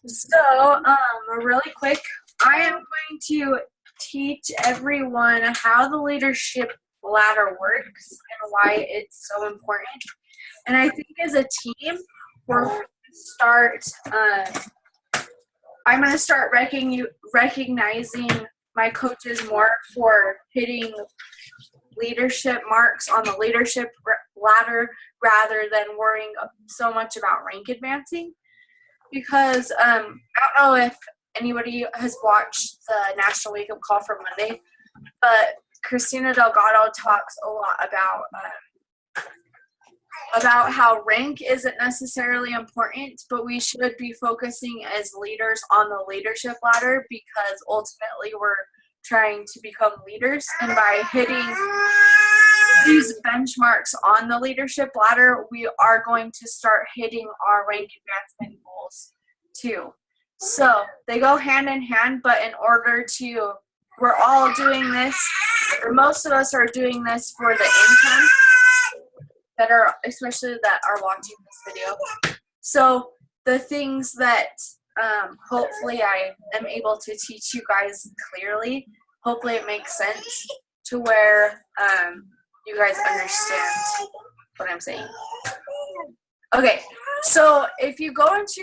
So, really quick, I am going to teach everyone how the leadership ladder works and why it's so important. And I think as a team, we're going to start. I'm going to start recognizing my coaches more for hitting leadership marks on the leadership ladder rather than worrying so much about rank advancing. Because I don't know if anybody has watched the National Wake Up Call for Monday, but Christina Delgado talks a lot about how rank isn't necessarily important, but we should be focusing as leaders on the leadership ladder because ultimately we're trying to become leaders, and by hitting these benchmarks on the leadership ladder, we are going to start hitting our rank advancement goals too. So they go hand in hand, but in order to, we're all doing this, or most of us are doing this for the income that are, especially that are watching this video. So the things that hopefully I am able to teach you guys clearly, hopefully it makes sense to where you guys understand what I'm saying. Okay, so if you go into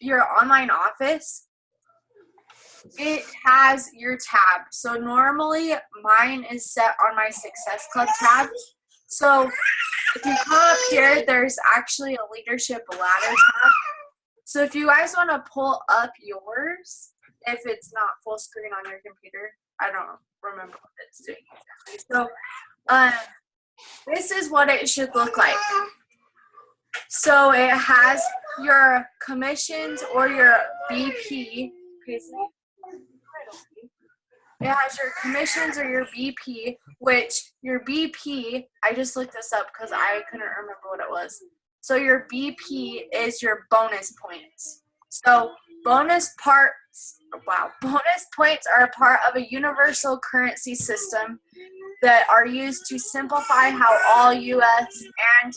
your online office, it has your tab. So normally mine is set on my Success Club tab. So if you come up here, there's actually a leadership ladder tab. So if you guys want to pull up yours, if it's not full screen on your computer, I don't remember what it's doing exactly. So this is what it should look like. So it has your commissions or your BP. It has your commissions or your BP, which your BP, I just looked this up because I couldn't remember what it was. So your BP is your bonus points. So bonus points are a part of a universal currency system that are used to simplify how all U.S. and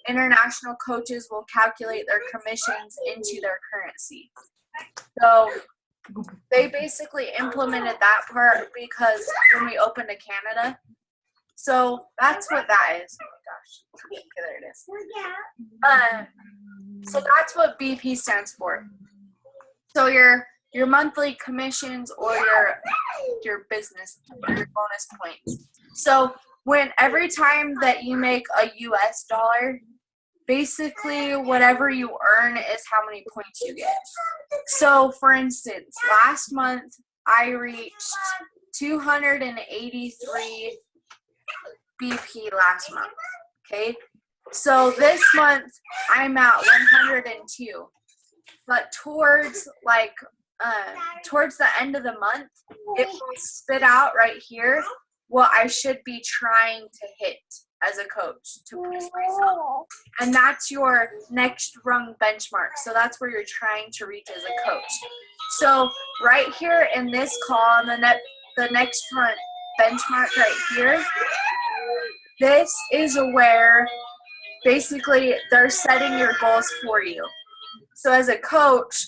international coaches will calculate their commissions into their currency. So they basically implemented that part because when we opened to Canada, so that's what that is. Oh my gosh. Okay, there it is. So that's what BP stands for. So your monthly commissions or your business, your bonus points. So every time that you make a US dollar, basically whatever you earn is how many points you get. So for instance, last month I reached 283 BP last month. Okay, so this month I'm at 102, but towards the end of the month, it will spit out right here what I should be trying to hit as a coach to push myself. And that's your next rung benchmark. So that's where you're trying to reach as a coach. So right here in this column, the next front benchmark right here, this is where basically they're setting your goals for you. So as a coach,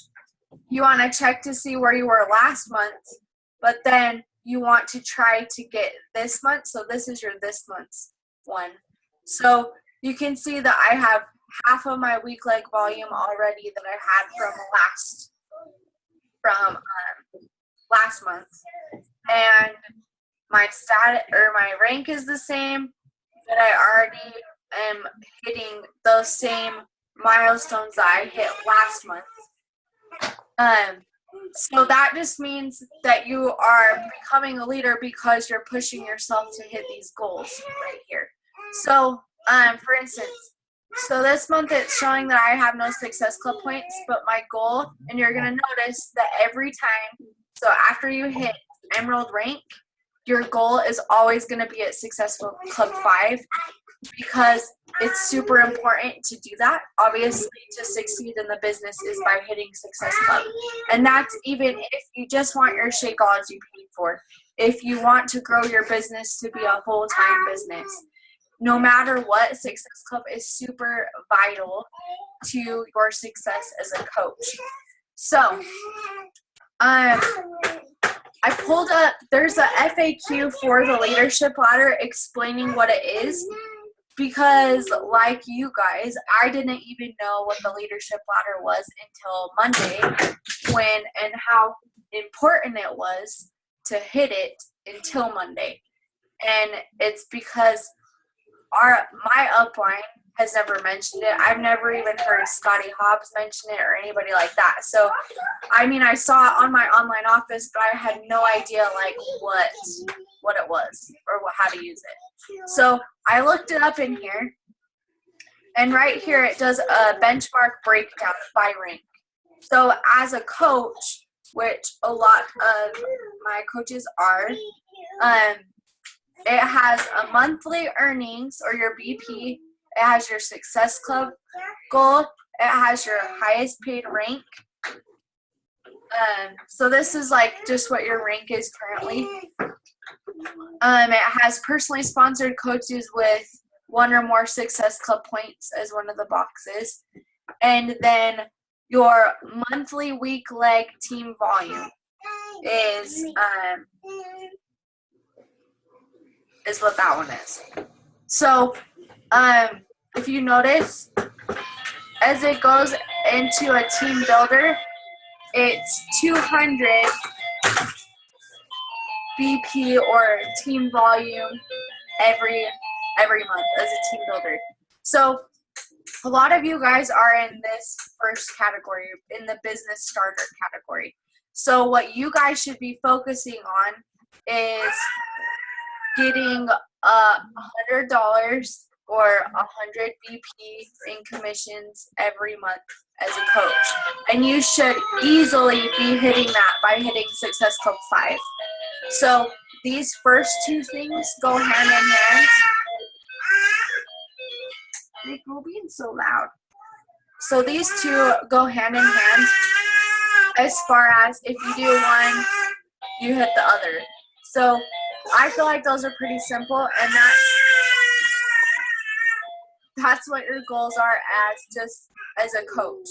you want to check to see where you were last month, but then you want to try to get this month. So this is your this month's one. So you can see that I have half of my week leg volume already that I had from last month, and my my rank is the same, but I already am hitting those same milestones that I hit last month. So that just means that you are becoming a leader because you're pushing yourself to hit these goals right here. So, for instance, so this month it's showing that I have no Success Club points, but my goal, and you're going to notice that every time, so after you hit Emerald rank, your goal is always going to be at Success Club 5, because it's super important to do that. Obviously, to succeed in the business is by hitting Success Club. And that's even if you just want your Shakeology paid for. If you want to grow your business to be a full-time business, no matter what, Success Club is super vital to your success as a coach. So, I pulled up, there's a FAQ for the leadership ladder explaining what it is, because like you guys, I didn't even know what the leadership ladder was until Monday, and how important it was to hit it until Monday. And it's because my upline has never mentioned it. I've never even heard Scotty Hobbs mention it or anybody like that. So, I mean, I saw it on my online office, but I had no idea like what it was or how to use it. So I looked it up in here, and right here it does a benchmark breakdown by rank. So as a coach, which a lot of my coaches are, it has a monthly earnings or your BP. It has your Success Club goal. It has your highest paid rank. So this is like just what your rank is currently. It has personally sponsored coaches with 1 or more Success Club points as one of the boxes. And then your monthly week leg team volume is what that one is. So, if you notice, as it goes into a team builder, it's 200 BP or team volume every month as a team builder. So, a lot of you guys are in this first category, in the business starter category. So, what you guys should be focusing on is getting $100 or 100 BP in commissions every month as a coach. And you should easily be hitting that by hitting Success Club 5. So these first two things go hand in hand. Nick, you're being so loud. So these two go hand in hand as far as if you do one, you hit the other. So I feel like those are pretty simple, and that's what your goals are as a coach.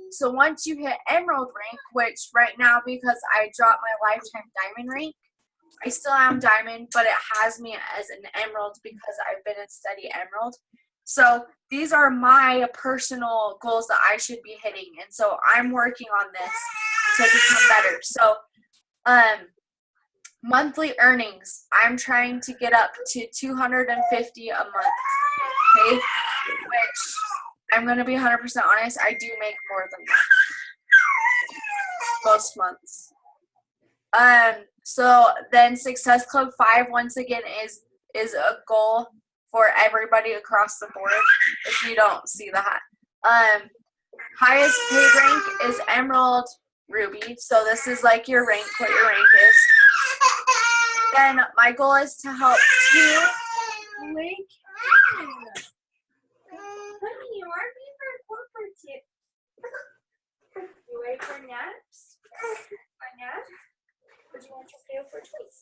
So once you hit Emerald rank, which right now, because I dropped my lifetime diamond rank, I still am diamond, but it has me as an emerald because I've been a steady emerald. So these are my personal goals that I should be hitting, and so I'm working on this to become better. So monthly earnings, I'm trying to get up to $250 a month, okay? Which, I'm going to be 100% honest, I do make more than that most months. So then Success Club 5, once again, is a goal for everybody across the board, if you don't see that. Highest paid rank is Emerald Ruby, so this is like your rank, what your rank is. Then my goal is to help honey, you are being very cooperative. You ready for naps? A nap? Or do you want your fail for choice?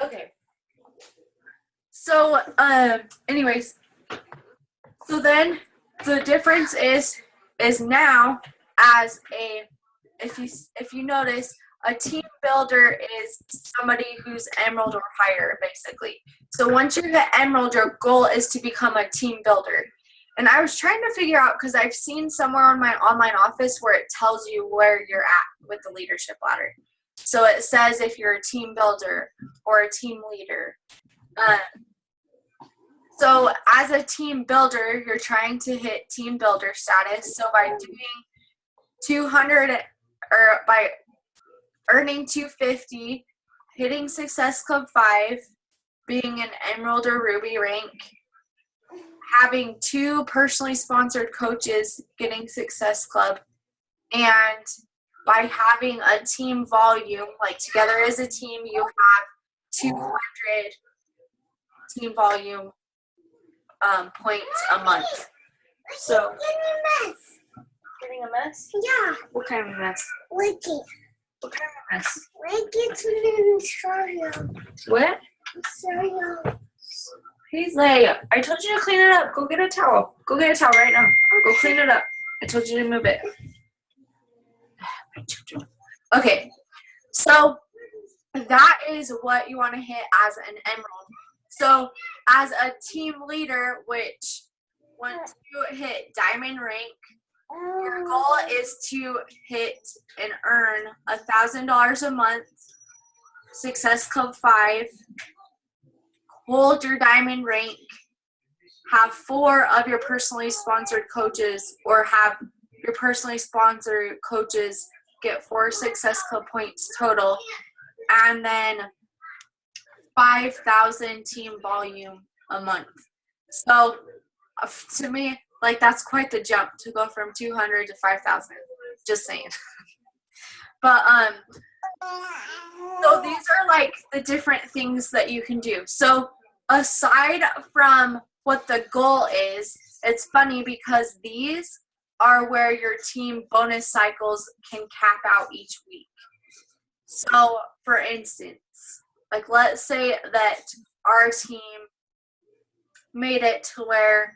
Okay. So, anyways, so then the difference is now as if you notice, a team builder is somebody who's emerald or higher, basically. So once you hit emerald, your goal is to become a team builder. And I was trying to figure out, because I've seen somewhere on my online office where it tells you where you're at with the leadership ladder. So it says if you're a team builder or a team leader. So as a team builder, you're trying to hit team builder status. So by doing 200 or by earning 250, hitting Success Club 5, being an Emerald or Ruby rank, having 2 personally sponsored coaches getting Success Club, and by having a team volume, like together as a team, you have 200 team volume points a month. So, getting a mess? Yeah. What kind of mess? Licky. What kind of mess? Licky cereal. What? Cereal. Paisley, I told you to clean it up. Go get a towel. Go get a towel right now. Go clean it up. I told you to move it. Okay, so that is what you want to hit as an emerald. So as a team leader, which once you hit diamond rank, your goal is to hit and earn $1,000 a month, Success Club 5, hold your diamond rank, have 4 of your personally sponsored coaches, or have your personally sponsored coaches get 4 Success Club points total, and then 5,000 team volume a month. So to me, like, that's quite the jump to go from 200 to 5,000. Just saying. But so these are like the different things that you can do. So aside from what the goal is, it's funny because these are where your team bonus cycles can cap out each week. So for instance, like, let's say that our team made it to where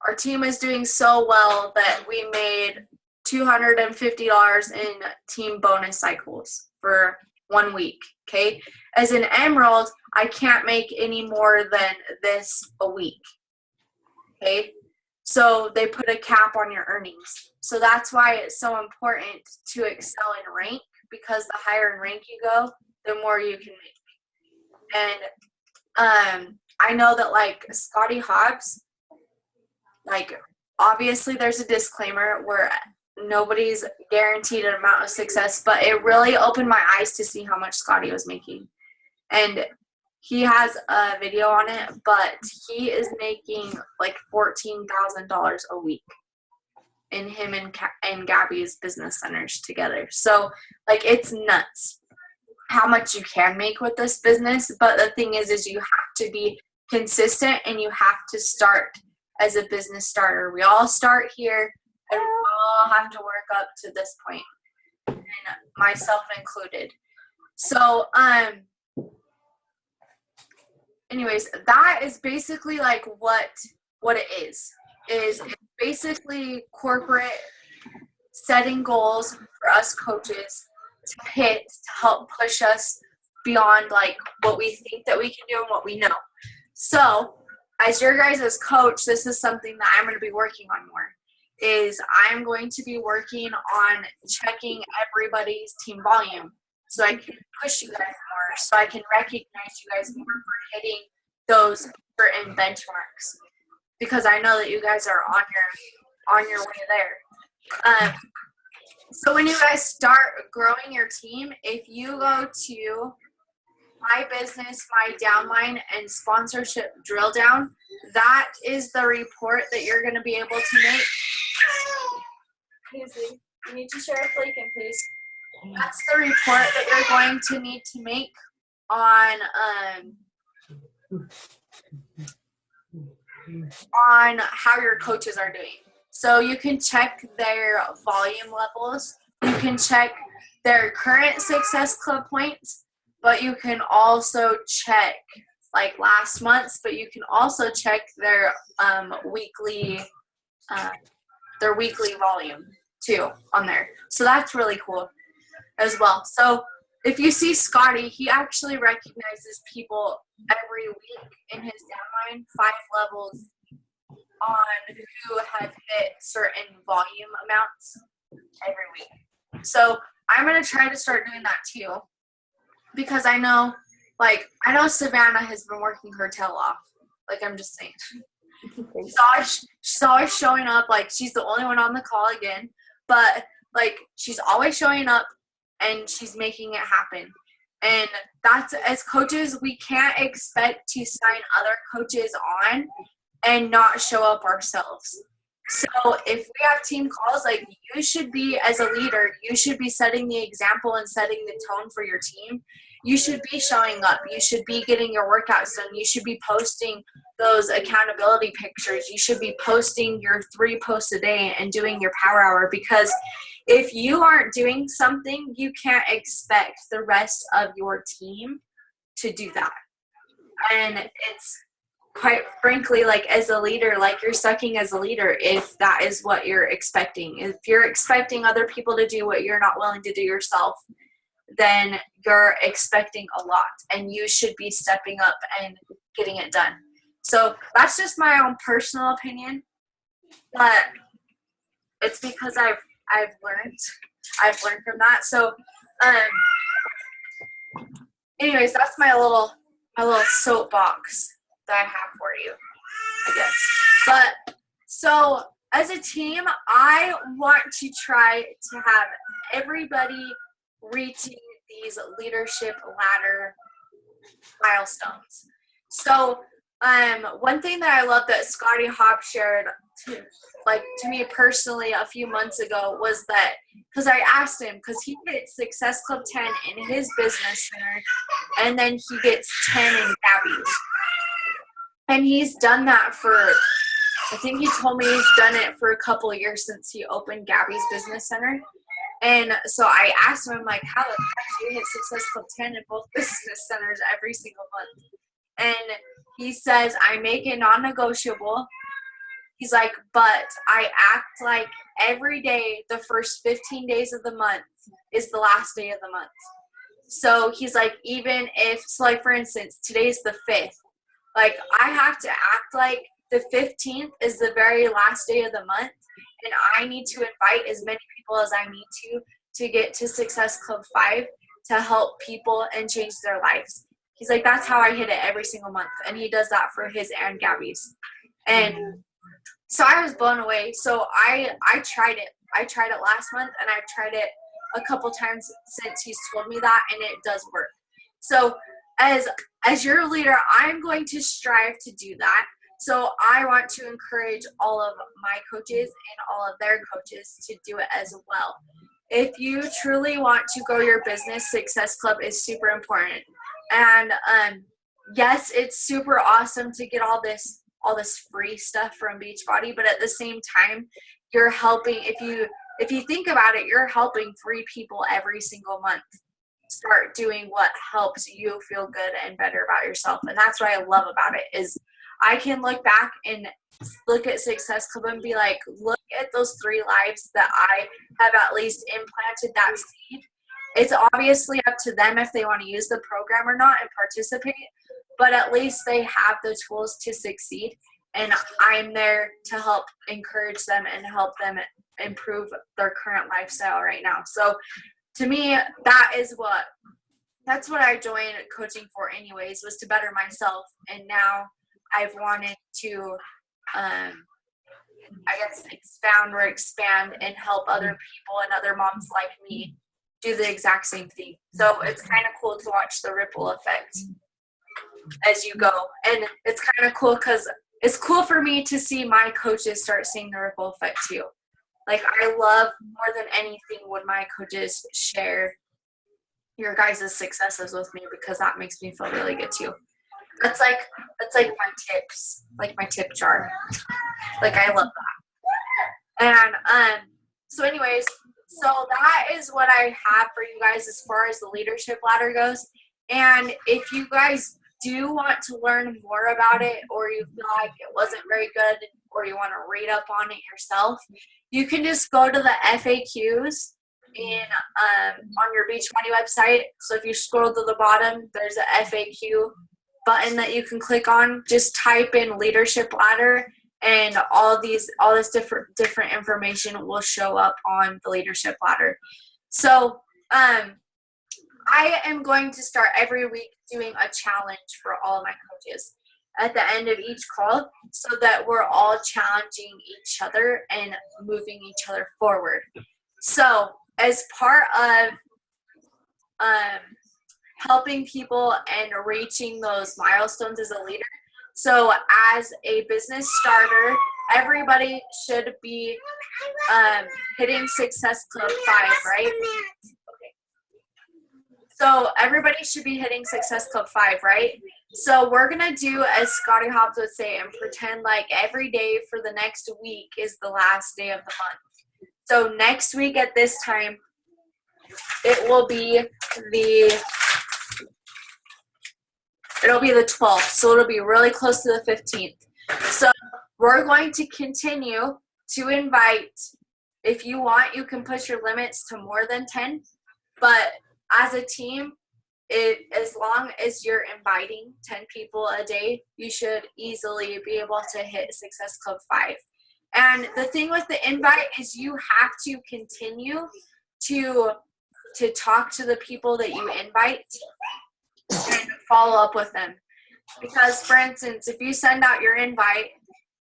our team is doing so well that we made $250 in team bonus cycles for 1 week, okay? As an emerald, I can't make any more than this a week, okay? So they put a cap on your earnings. So that's why it's so important to excel in rank, because the higher in rank you go, the more you can make. And I know that, like, Scotty Hobbs, like, obviously there's a disclaimer where nobody's guaranteed an amount of success, but it really opened my eyes to see how much Scotty was making. And he has a video on it, but he is making like $14,000 a week in him and Gabby's business centers together. So, like, it's nuts how much you can make with this business. But the thing is you have to be consistent, and you have to start as a business starter. We all start here, and we all have to work up to this point, and myself included. So, anyways, that is basically like what it is it's basically corporate setting goals for us coaches to hit, to help push us beyond like what we think that we can do and what we know. So as your guys' coach, this is something that I'm going to be working on more, is I'm going to be working on checking everybody's team volume so I can push you guys more, so I can recognize you guys more for hitting those certain benchmarks, because I know that you guys are on your way there. So when you guys start growing your team, if you go to My Business, My Downline, and Sponsorship Drill Down, that is the report that you're going to be able to make. Paisley, you need to share a flakin', please. That's the report that you're going to need to make on how your coaches are doing. So you can check their volume levels. You can check their current Success Club points, but you can also check like last month's, but you can also check their weekly volume too on there. So that's really cool as well. So if you see Scotty, he actually recognizes people every week in his downline, 5 levels on who have hit certain volume amounts every week. So I'm going to try to start doing that too, because I know Savannah has been working her tail off. Like, I'm just saying. She's always showing up. Like, she's the only one on the call again, but like, she's always showing up and she's making it happen. And that's, as coaches, we can't expect to sign other coaches on and not show up ourselves. So if we have team calls, like, you should be, as a leader, you should be setting the example and setting the tone for your team. You should be showing up. You should be getting your workouts done. You should be posting those accountability pictures. You should be posting your 3 posts a day and doing your power hour, because if you aren't doing something, you can't expect the rest of your team to do that. And it's quite frankly, like as a leader, like you're sucking as a leader if that is what you're expecting. If you're expecting other people to do what you're not willing to do yourself, then you're expecting a lot, and you should be stepping up and getting it done. So that's just my own personal opinion, but it's because I've learned from that. So anyways, that's my little soapbox that I have for you, I guess. But so as a team, I want to try to have everybody reaching these leadership ladder milestones. So one thing that I love that Scotty Hop shared to me personally a few months ago was that, because I asked him, because he gets Success Club 10 in his business center, and then he gets 10 in Gabby's. And he's done that for, I think he told me he's done it for a couple of years since he opened Gabby's business center. And so I asked him, I'm like, how the heck do you hit Success Club 10 in both business centers every single month? And he says, I make it non-negotiable. He's like, but I act like every day, the first 15 days of the month is the last day of the month. So he's like, even if, so like for instance, today's the 5th, like I have to act like the 15th is the very last day of the month, and I need to invite as many people as I need to get to Success Club 5 to help people and change their lives. He's like, that's how I hit it every single month. And he does that for his and Gabby's. And so I was blown away. So I tried it. I tried it last month, and I tried it a couple times since he's told me that, and it does work. So as your leader, I'm going to strive to do that. So I want to encourage all of my coaches and all of their coaches to do it as well. If you truly want to grow your business, Success Club is super important. And yes, it's super awesome to get all this free stuff from Beachbody, but at the same time, you're helping, if you think about it, you're helping 3 people every single month start doing what helps you feel good and better about yourself. And that's what I love about it, is I can look back and look at Success Club and be like, look at those 3 lives that I have at least implanted that seed. It's obviously up to them if they want to use the program or not and participate, but at least they have the tools to succeed, and I'm there to help encourage them and help them improve their current lifestyle right now. So to me, that's what I joined coaching for anyways, was to better myself. And now I've wanted to, I guess, expand and help other people and other moms like me do the exact same thing. So it's kind of cool to watch the ripple effect as you go. And it's kind of cool because it's cool for me to see my coaches start seeing the ripple effect too. Like, I love more than anything when my coaches share your guys' successes with me, because that makes me feel really good too. That's like my tips, like my tip jar. Like, I love that. And so anyways, so that is what I have for you guys as far as the leadership ladder goes. And if you guys do want to learn more about it, or you feel like it wasn't very good, or you want to read up on it yourself, you can just go to the FAQs on your Beachbody website. So if you scroll to the bottom, there's a FAQ button that you can click on. Just type in leadership ladder, and all this different information will show up on the leadership ladder. So I am going to start every week doing a challenge for all of my coaches at the end of each call, so that we're all challenging each other and moving each other forward. So as part of helping people and reaching those milestones as a leader, so as a business starter, everybody should be hitting Success Club 5, right? Okay. So everybody should be hitting Success Club 5, right? So we're going to do, as Scotty Hobbs would say, and pretend like every day for the next week is the last day of the month. So next week at this time, it will be the It'll be the 12th, so it'll be really close to the 15th. So we're going to continue to invite. If you want, you can push your limits to more than 10, but as a team, as long as you're inviting 10 people a day, you should easily be able to hit Success Club 5. And the thing with the invite is you have to continue to talk to the people that you invite and follow up with them. Because, for instance, if you send out your invite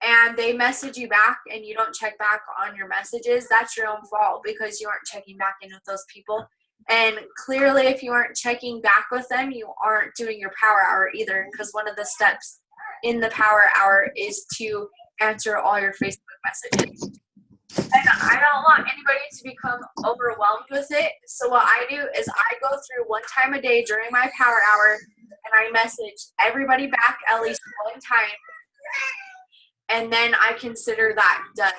and they message you back and you don't check back on your messages, that's your own fault because you aren't checking back in with those people. And clearly, if you aren't checking back with them, you aren't doing your power hour either, because one of the steps in the power hour is to answer all your Facebook messages. And I don't want anybody to become overwhelmed with it. So what I do is I go through one time a day during my power hour and I message everybody back at least one time. And then I consider that done.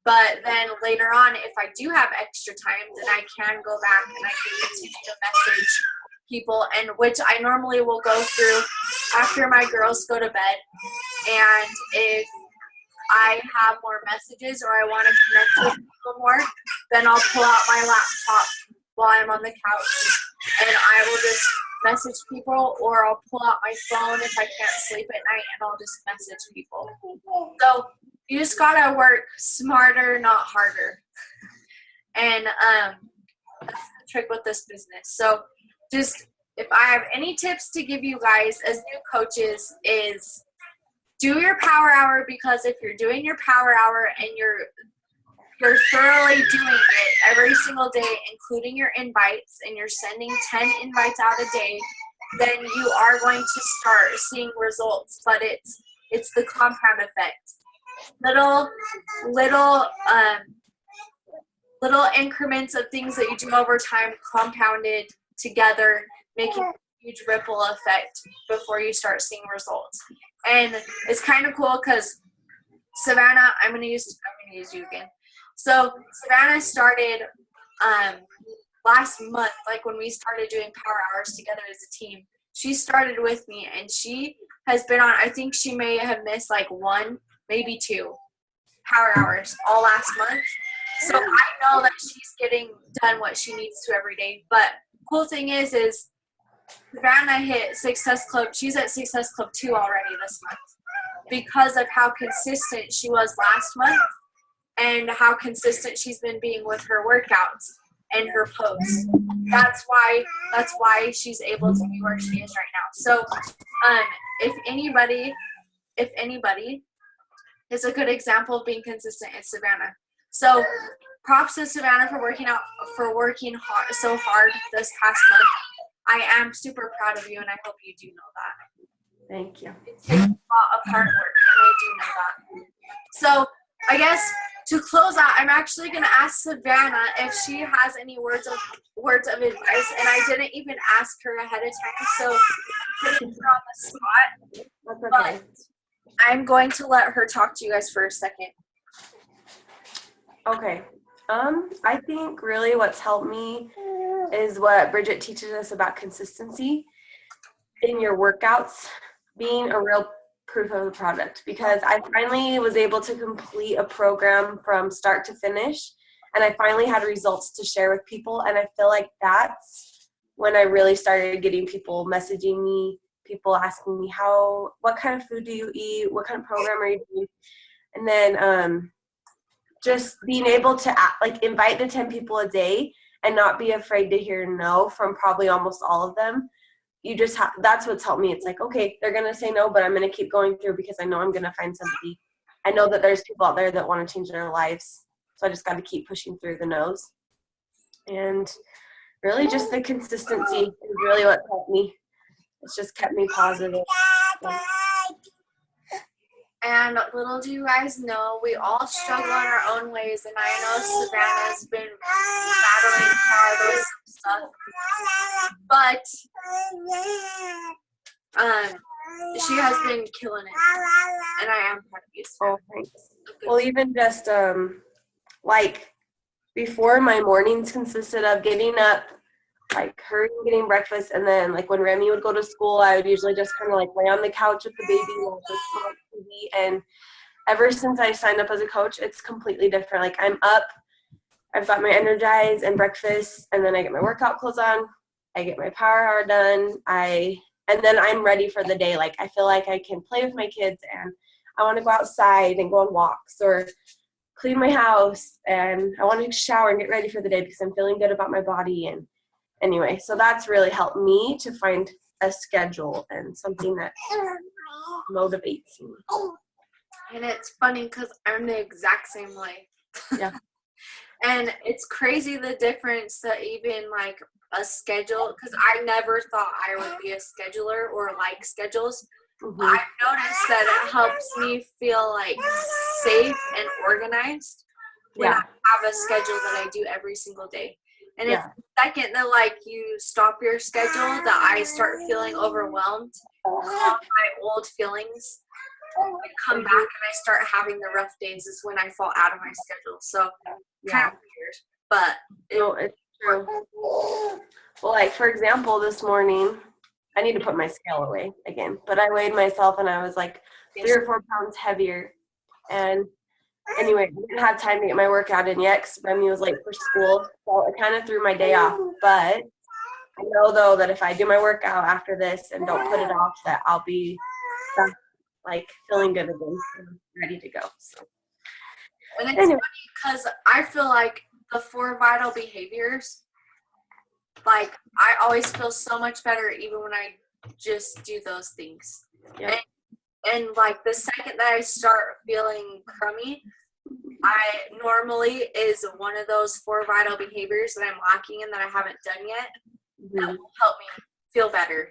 But then later on, if I do have extra time, then I can go back and I can continue to message people, and which I normally will go through after my girls go to bed. And if I have more messages or I want to connect with people more, then I'll pull out my laptop while I'm on the couch and I will just message people, or I'll pull out my phone if I can't sleep at night and I'll just message people. So you just gotta work smarter, not harder. And that's the trick with this business. So just, if I have any tips to give you guys as new coaches, is do your power hour, because if you're doing your power hour and you're thoroughly doing it every single day, including your invites, and you're sending 10 invites out a day, then you are going to start seeing results. But it's the compound effect. Little increments of things that you do over time compounded together, making a huge ripple effect before you start seeing results. And it's kind of cool because Savannah, I'm gonna use you again. So Savannah started last month, like when we started doing power hours together as a team. She started with me, and she has been on, I think she may have missed like 1, maybe 2 power hours all last month. So I know that she's getting done what she needs to every day. But cool thing is Savannah hit Success Club. She's at Success Club 2 already this month because of how consistent she was last month and how consistent she's been being with her workouts and her posts. That's why she's able to be where she is right now. So if anybody is a good example of being consistent, it's Savannah. So props to Savannah for working hard, so hard this past month. I am super proud of you, and I hope you do know that. Thank you. It takes a lot of hard work, and I do know that. So I guess to close out, I'm actually going to ask Savannah if she has any words of advice, and I didn't even ask her ahead of time, so putting her on the spot. That's okay. But I'm going to let her talk to you guys for a second. Okay. I think really what's helped me is what Bridget teaches us about consistency in your workouts, being a real proof of the product, because I finally was able to complete a program from start to finish, and I finally had results to share with people, and I feel like that's when I really started getting people messaging me, people asking me what kind of food do you eat, what kind of program are you doing, and then just being able to invite the 10 people a day and not be afraid to hear no from probably almost all of them. You just that's what's helped me. It's like, okay, they're going to say no, but I'm going to keep going through because I know I'm going to find somebody. I know that there's people out there that want to change their lives. So I just got to keep pushing through the no's. And really just the consistency is really what helped me. It's just kept me positive. So. And little do you guys know, we all struggle in our own ways, and I know Savannah's been battling hard with some stuff, but she has been killing it, and I am proud of you. Oh, thanks. Well, even just before, my mornings consisted of getting up like her getting breakfast, and then like when Remy would go to school, I would usually just kind of like lay on the couch with the baby and watch TV. And ever since I signed up as a coach, it's completely different. Like I'm up, I've got my Energize and breakfast, and then I get my workout clothes on, I get my power hour done, and then I'm ready for the day. Like I feel like I can play with my kids, and I want to go outside and go on walks or clean my house, and I want to shower and get ready for the day because I'm feeling good about my body. And anyway, so that's really helped me to find a schedule and something that motivates me. And it's funny because I'm the exact same way. Yeah. And it's crazy the difference that even like a schedule, because I never thought I would be a scheduler or like schedules. Mm-hmm. I've noticed that it helps me feel like safe and organized when I have a schedule that I do every single day. And it's the second that like you stop your schedule that I start feeling overwhelmed. All my old feelings come back and I start having the rough days is when I fall out of my schedule. So kind of weird, but it's true. Well, like for example, this morning, I need to put my scale away again, but I weighed myself and I was like 3 or 4 pounds heavier. And anyway, I didn't have time to get my workout in yet because Remy was late for school, so it kind of threw my day off. But I know though that if I do my workout after this and don't put it off, that I'll be like feeling good again and ready to go. So. And it's funny because I feel like the 4 vital behaviors, like I always feel so much better even when I just do those things. Yep. And like the second that I start feeling crummy, I normally is one of those 4 vital behaviors that I'm lacking in that I haven't done yet that will help me feel better.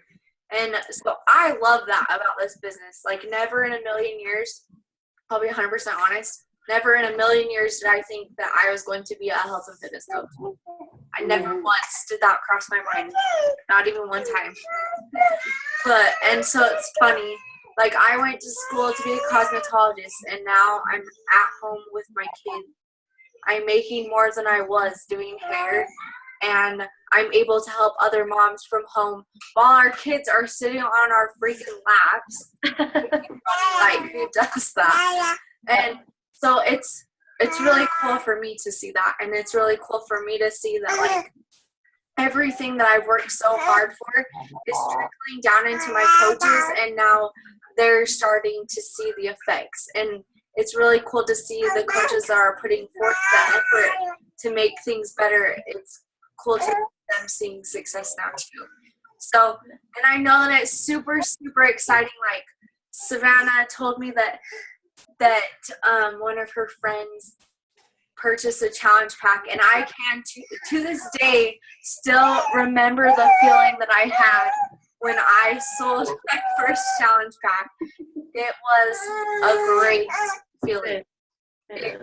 And so I love that about this business. Like never in a million years, I'll be 100% honest, never in a million years did I think that I was going to be a health and fitness coach. I never once did that cross my mind, not even one time. And so it's funny, like I went to school to be a cosmetologist and now I'm at home with my kid. I'm making more than I was doing hair, and I'm able to help other moms from home while our kids are sitting on our freaking laps. Like, who does that? And so it's really cool for me to see that, and it's really cool for me to see that like everything that I've worked so hard for is trickling down into my coaches, and now they're starting to see the effects. And it's really cool to see the coaches that are putting forth the effort to make things better. It's cool to see them seeing success now too. So, and I know that it's super, super exciting. Like Savannah told me that one of her friends purchased a challenge pack, and I can to this day still remember the feeling that I had when I sold my first challenge pack. It was a great feeling. And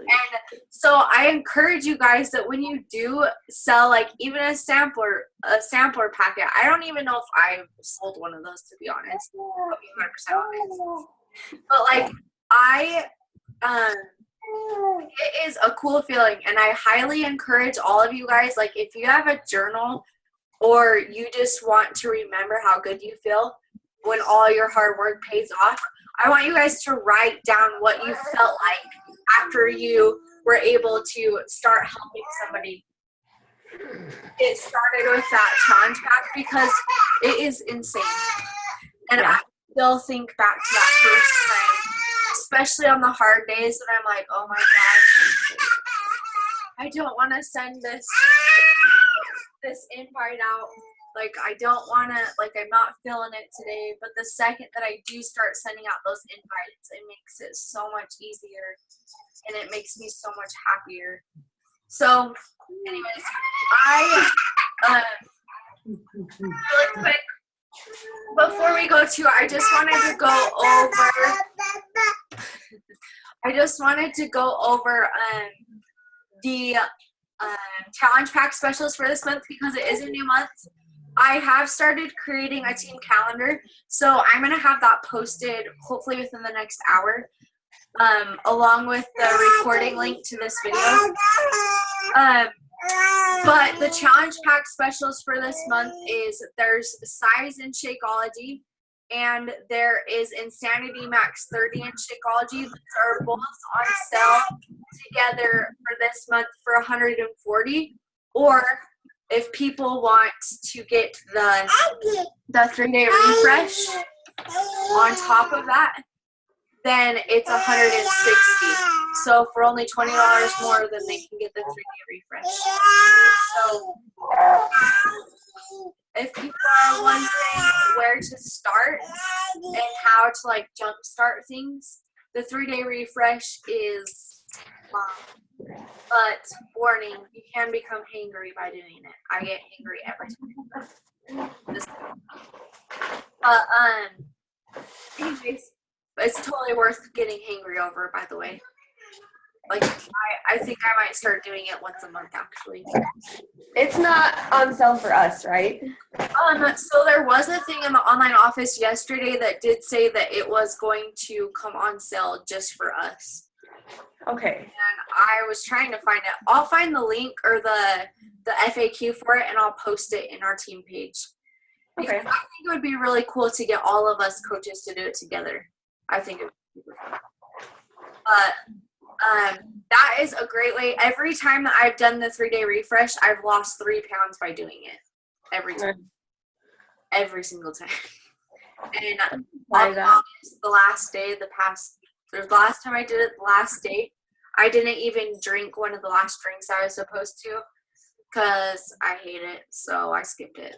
so I encourage you guys that when you do sell like even a sampler packet, I don't even know if I sold one of those, to be honest. I'll be 100% honest. But like it is a cool feeling, and I highly encourage all of you guys, like if you have a journal or you just want to remember how good you feel when all your hard work pays off, I want you guys to write down what you felt like after you were able to start helping somebody get started with that challenge pack, because it is insane. And I still think back to that first time, especially on the hard days that I'm like, oh my gosh, I don't want to send this invite out. Like, I don't want to, like, I'm not feeling it today. But the second that I do start sending out those invites, it makes it so much easier, and it makes me so much happier. So, anyways, really quick, before we go to, I just wanted to go over the challenge pack specials for this month, because it is a new month. I have started creating a team calendar, so I'm going to have that posted hopefully within the next hour, along with the recording link to this video. But the challenge pack specials for this month is there's Size and Shakeology, and there is Insanity Max 30 and Shakeology. These are both on sale together for this month for $140. Or if people want to get the 3-day refresh on top of that, then it's $160. So for only $20 more, then they can get the 3-day refresh. So if people are wondering where to start and how to like jumpstart things, the 3-day refresh is but warning, you can become hangry by doing it. I get hangry every time. Anyways, it's totally worth getting hangry over, by the way. Like, I think I might start doing it once a month, actually. It's not on sale for us, right? So there was a thing in the online office yesterday that did say that it was going to come on sale just for us. Okay. And I was trying to find it. I'll find the link or the FAQ for it, and I'll post it in our team page. Because Okay. I think it would be really cool to get all of us coaches to do it together. I think it would be super fun. But that is a great way. Every time that I've done the 3-day refresh, I've lost 3 pounds by doing it. Every time. Every single time. And I'll be honest, the last time I did it, the last day, I didn't even drink one of the last drinks I was supposed to because I hate it, so I skipped it.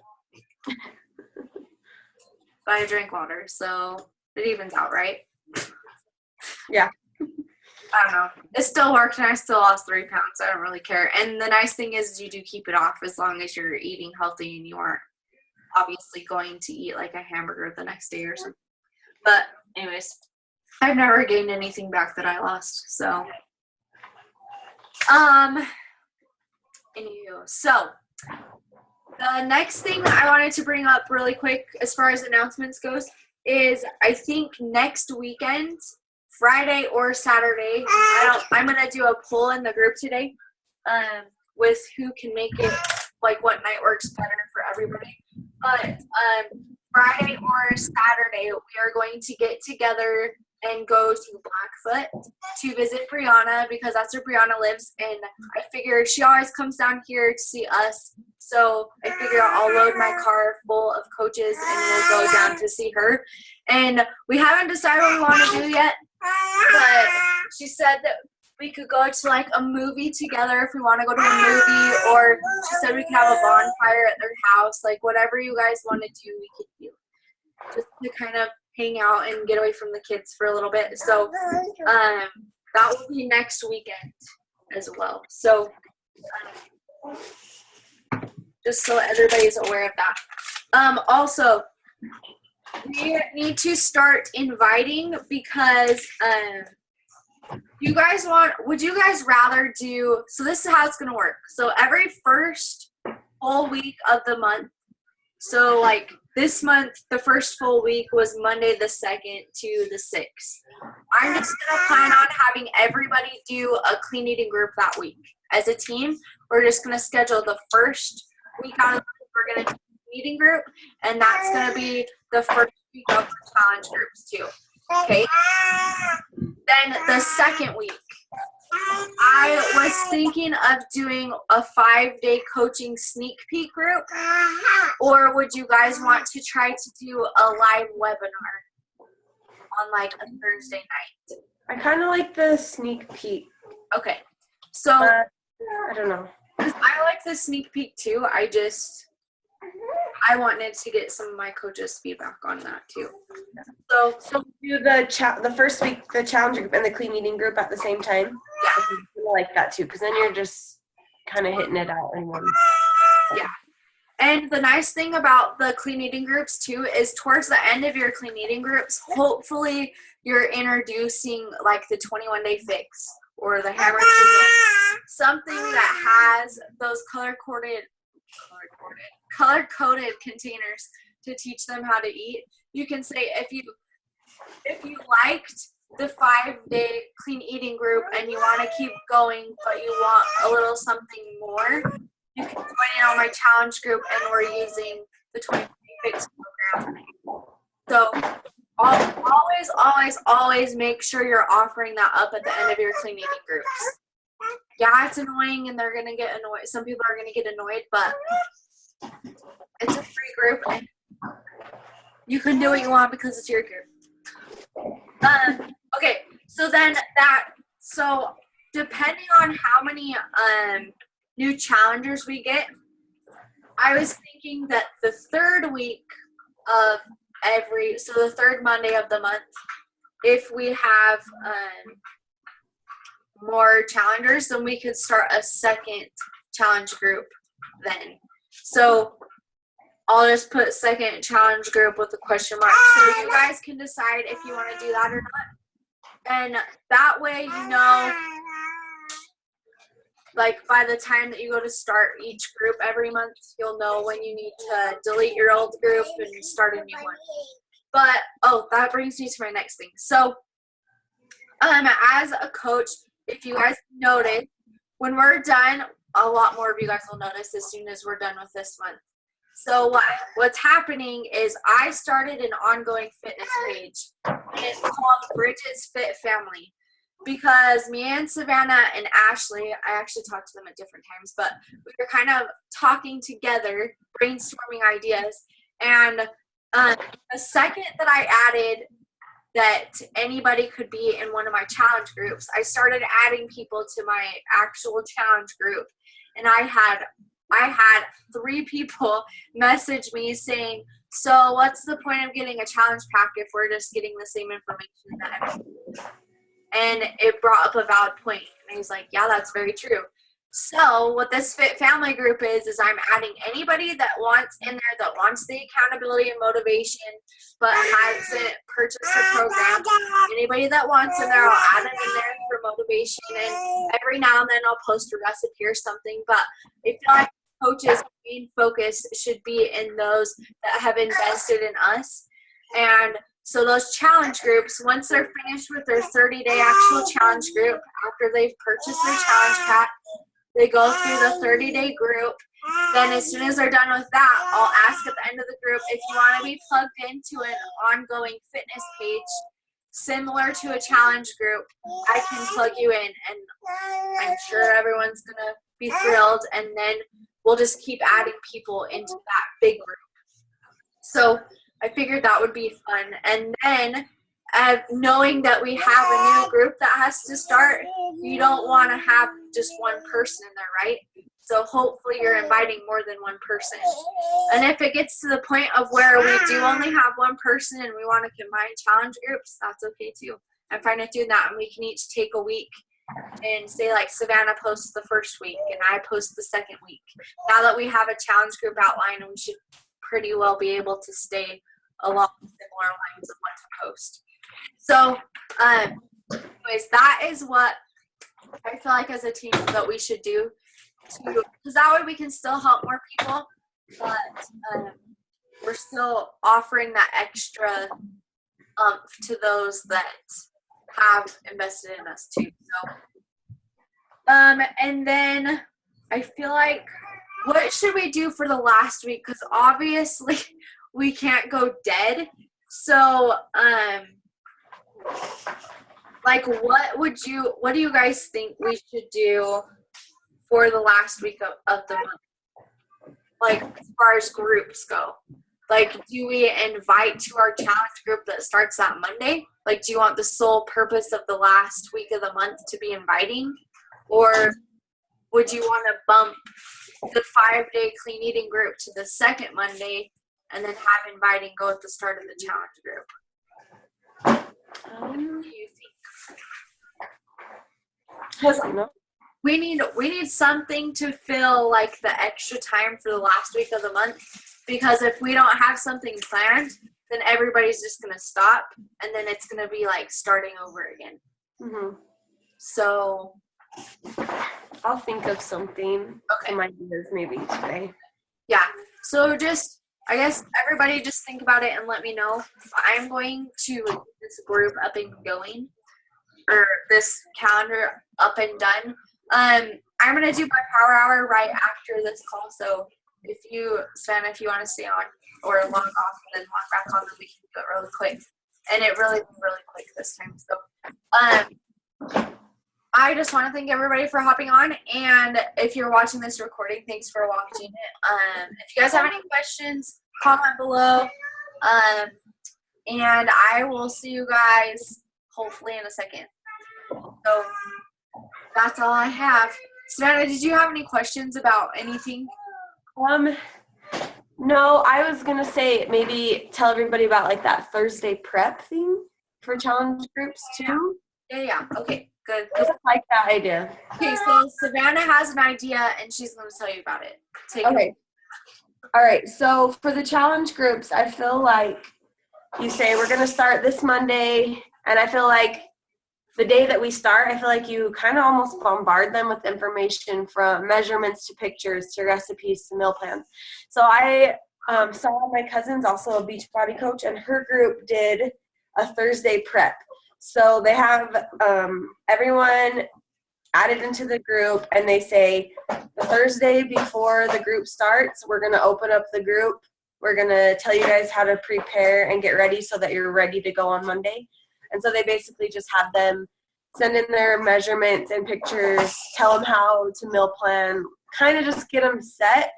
But I drank water, so it evens out, right? Yeah. I don't know. It still worked, and I still lost 3 pounds, so I don't really care. And the nice thing is you do keep it off as long as you're eating healthy and you aren't obviously going to eat like a hamburger the next day or something. But anyways, I've never gained anything back that I lost, so. Anywho, so the next thing I wanted to bring up really quick as far as announcements goes is I think next weekend, Friday or Saturday, I'm gonna do a poll in the group today, with who can make it, like what night works better for everybody. But Friday or Saturday, we are going to get together and go to Blackfoot to visit Brianna because that's where Brianna lives. And I figure she always comes down here to see us. So I figure I'll load my car full of coaches and we'll go down to see her. And we haven't decided what we want to do yet, but she said that we could go to like a movie together if we want to go to a movie, or she said we could have a bonfire at their house, like whatever you guys want to do, we could do. Just to kind of hang out and get away from the kids for a little bit. So that will be next weekend as well. So just so everybody's aware of that. Also, we need to start inviting because would you guys rather do, so this is how it's going to work. So every first full week of the month, so like this month, the first full week was Monday the 2nd to the 6th. I'm just going to plan on having everybody do a clean eating group that week. As a team, we're just going to schedule the first week out of the month, we're going to do a eating group, and that's going to be the first week of the challenge groups too. Okay? Then the second week, I was thinking of doing a 5-day coaching sneak peek group, or would you guys want to try to do a live webinar on like a Thursday night? I kind of like the sneak peek. Okay, so I don't know. I like the sneak peek too. I wanted to get some of my coaches' feedback on that too. So do the first week, the challenge group and the clean eating group at the same time. Yeah, I like that too, because then you're just kind of hitting it out in one. Yeah. And the nice thing about the clean eating groups too is towards the end of your clean eating groups, hopefully you're introducing like the 21-day fix or the hammer something that has those color-coded containers to teach them how to eat. You can say if you liked the 5-day clean eating group and you want to keep going but you want a little something more, you can join in on my challenge group, and we're using the 20 Fix program. So always make sure you're offering that up at the end of your clean eating groups. Yeah, it's annoying and they're gonna get annoyed. Some people are gonna get annoyed, but it's a free group and you can do what you want because it's your group. Okay, so depending on how many new challengers we get, I was thinking that the third week of the third Monday of the month, if we have more challengers, then we could start a second challenge group then. So I'll just put second challenge group with a question mark. So you guys can decide if you want to do that or not. And that way, like by the time that you go to start each group every month, you'll know when you need to delete your old group and start a new one. But, that brings me to my next thing. So, as a coach, if you guys notice, when we're done, a lot more of you guys will notice as soon as we're done with this month. So what's happening is I started an ongoing fitness page. And it's called Bridget's Fit Family. Because me and Savannah and Ashley, I actually talked to them at different times, but we were kind of talking together, brainstorming ideas. And the second that I added that anybody could be in one of my challenge groups, I started adding people to my actual challenge group. And I had 3 people message me saying, so what's the point of getting a challenge pack if we're just getting the same information that everyone? And it brought up a valid point. And I was like, yeah, that's very true. So what this Fit Family group is I'm adding anybody that wants in there, that wants the accountability and motivation, but hasn't purchased the program. Anybody that wants in there, I'll add them in there for motivation. And every now and then I'll post a recipe or something. But I feel like coaches' main focus should be in those that have invested in us. And so those challenge groups, once they're finished with their 30-day actual challenge group, after they've purchased their challenge pack, they go through the 30-day group. Then as soon as they're done with that, I'll ask at the end of the group if you want to be plugged into an ongoing fitness page similar to a challenge group, I can plug you in. And I'm sure everyone's going to be thrilled. And then we'll just keep adding people into that big group. So I figured that would be fun. And then knowing that we have a new group that has to start, you don't want to have just one person in there, right? So hopefully you're inviting more than one person. And if it gets to the point of where we do only have one person and we want to combine challenge groups, that's okay too. I'm fine with doing that. And we can each take a week and say like Savannah posts the first week and I post the second week. Now that we have a challenge group outline, we should pretty well be able to stay along similar lines of what to post. So anyways, that is what I feel like as a team that we should do, because that way we can still help more people, but we're still offering that extra to those that have invested in us too. So and then I feel like, what should we do for the last week? Because obviously we can't go dead. So like what do you guys think we should do for the last week of the month? Like as far as groups go. Like, do we invite to our challenge group that starts that Monday? Like, do you want the sole purpose of the last week of the month to be inviting? Or would you want to bump the 5-day clean eating group to the second Monday and then have inviting go at the start of the challenge group? What do you think? Because we need something to fill like the extra time for the last week of the month. Because if we don't have something planned, then everybody's just going to stop. And then it's going to be like starting over again. Mm-hmm. So I'll think of something. Okay. Some ideas maybe today. Yeah. So I guess everybody just think about it and let me know. I'm going to get this group up and going, or this calendar up and done. I'm gonna do my power hour right after this call. So if you, Sven, if you want to stay on or log off and then log back on, then we can do it really quick. And it really quick this time. So I just want to thank everybody for hopping on. And if you're watching this recording, thanks for watching it. If you guys have any questions, comment below. And I will see you guys hopefully in a second. So that's all I have. Savannah, did you have any questions about anything? No, I was gonna say maybe tell everybody about like that Thursday prep thing for challenge groups too. Yeah. Okay, good. I like that idea. Okay, so Savannah has an idea and she's going to tell you about it. Take it away. All right. So for the challenge groups, I feel like you say we're gonna start this Monday, and I feel like the day that we start, I feel like you kind of almost bombard them with information from measurements to pictures to recipes to meal plans. So I saw my cousin's also a Beachbody coach, and her group did a Thursday prep. So they have everyone added into the group, and they say the Thursday before the group starts, we're going to open up the group. We're going to tell you guys how to prepare and get ready so that you're ready to go on Monday. And so they basically just have them send in their measurements and pictures, tell them how to meal plan, kind of just get them set.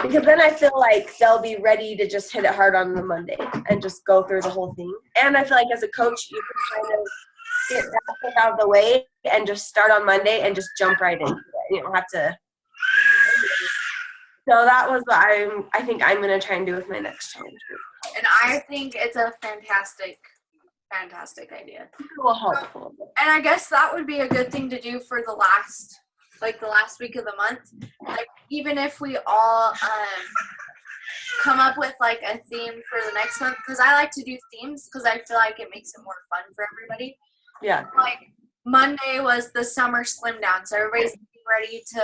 Because then I feel like they'll be ready to just hit it hard on the Monday and just go through the whole thing. And I feel like as a coach, you can kind of get that stuff out of the way and just start on Monday and just jump right into it. You don't have to. So that was what I think I'm going to try and do with my next challenge group. And I think it's a fantastic idea. It will help. And I guess that would be a good thing to do for the last week of the month. Like, even if we all come up with like a theme for the next month, because I like to do themes because I feel like it makes it more fun for everybody. Yeah. Like Monday was the summer slim down, so everybody's getting ready to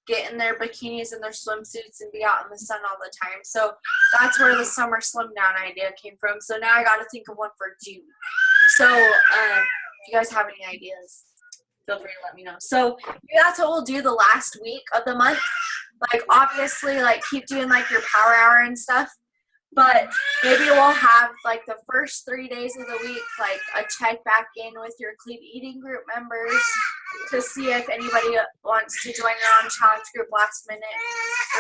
get in their bikinis and their swimsuits and be out in the sun all the time. So that's where the summer slim down idea came from. So now I got to think of one for June. So if you guys have any ideas, feel free to let me know. So maybe that's what we'll do the last week of the month. Like, obviously, like, keep doing like your power hour and stuff. But maybe we'll have like the first 3 days of the week, like a check back in with your Clean Eating group members to see if anybody wants to join your own challenge group last minute.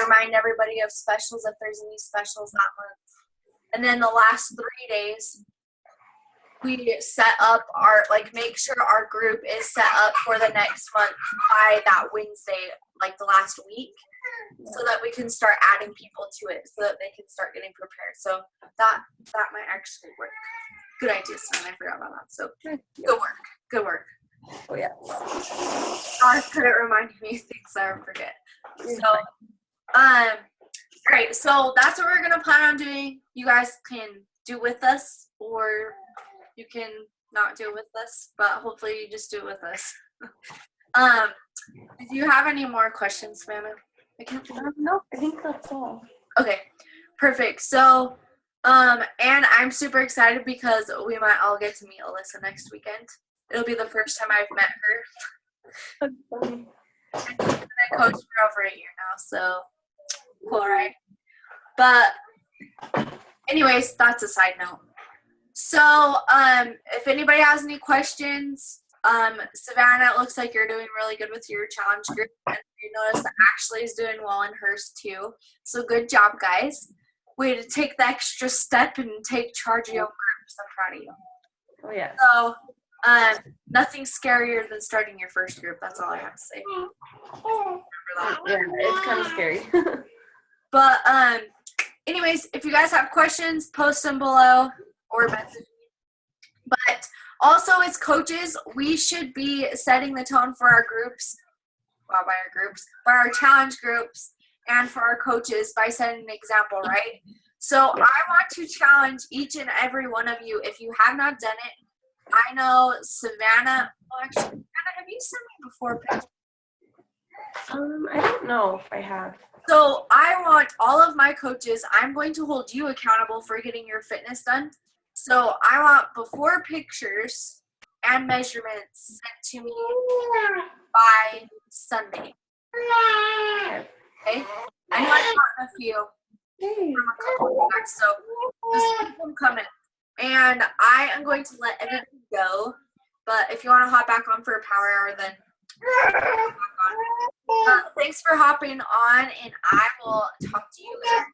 Remind everybody of specials if there's any specials that month. And then the last 3 days, we set up our, like, make sure our group is set up for the next month by that Wednesday, like the last week, so that we can start adding people to it so that they can start getting prepared. So that might actually work. Good idea, son. I forgot about that. So good work. Oh yeah. Garth couldn't remind me of things I forget. So all right, so that's what we're gonna plan on doing. You guys can do with us, or you can not do it with us, but hopefully you just do it with us. Do you have any more questions, Savannah? No, I think that's all. Okay, perfect. So, and I'm super excited because we might all get to meet Alyssa next weekend. It'll be the first time I've met her. That's funny. I've been a coach for over a year now, so cool, right? But anyways, that's a side note. So, if anybody has any questions, Savannah, it looks like you're doing really good with your challenge group, and you notice that Ashley is doing well in hers too. So good job, guys. Way to take the extra step and take charge of your groups. I'm proud of you. Oh yeah. So, nothing scarier than starting your first group. That's all I have to say. Remember that. Yeah, it's kind of scary. But anyways, if you guys have questions, post them below or message me. But also, as coaches, we should be setting the tone for our groups, by our challenge groups, and for our coaches by setting an example, right? So I want to challenge each and every one of you. If you have not done it, I know Savannah. Well, actually, Savannah, have you sent me before pictures? I don't know if I have. So I want all of my coaches, I'm going to hold you accountable for getting your fitness done. So I want before pictures and measurements sent to me by Sunday. Okay? I know I've gotten a few from a couple of you guys, so just keep them coming. And I am going to let everybody go. But if you want to hop back on for a power hour, then hop back on. Thanks for hopping on, and I will talk to you later.